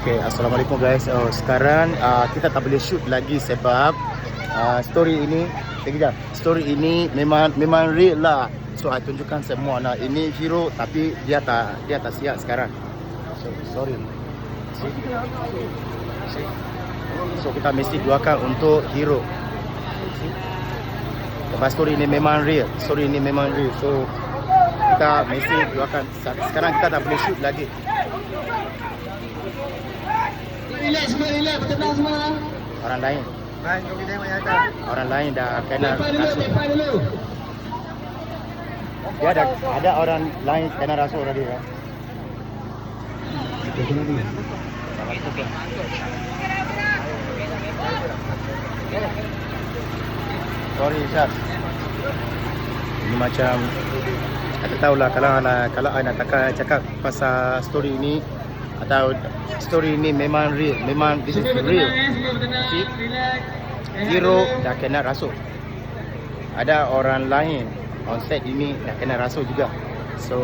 Okay, Assalamualaikum guys. Sekarang kita tak boleh shoot lagi sebab story ini memang real lah. So I tunjukkan semua. Nah, ini hero tapi dia tak siap sekarang. So sorry. So kita mesti doakan untuk hero. Sebab story ini memang real. So kita mesti doakan. Sekarang kita tak boleh shoot lagi. Relax, bertenang semua. Orang lain dah kena rasuk. Dia ada orang lain kena rasuk tadi kan. Sorry Syaz. Ini macam aku tahulah kalau I nak cakap pasal story ini atau story ini memang real, memang this is real. Hero dah kena rasuk. Ada orang lain on set ini dah kena rasuk juga. So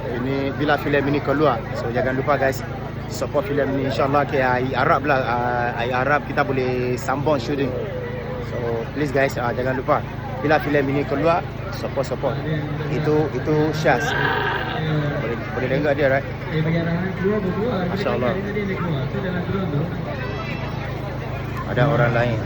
ini bila filem ini keluar, so jangan lupa guys support filem ini insyaAllah. I harap kita boleh sambung shooting. So please guys jangan lupa bila filem ini keluar support. Itu Syaz. Boleh dengar dia right? Masya-Allah. Ada orang lain.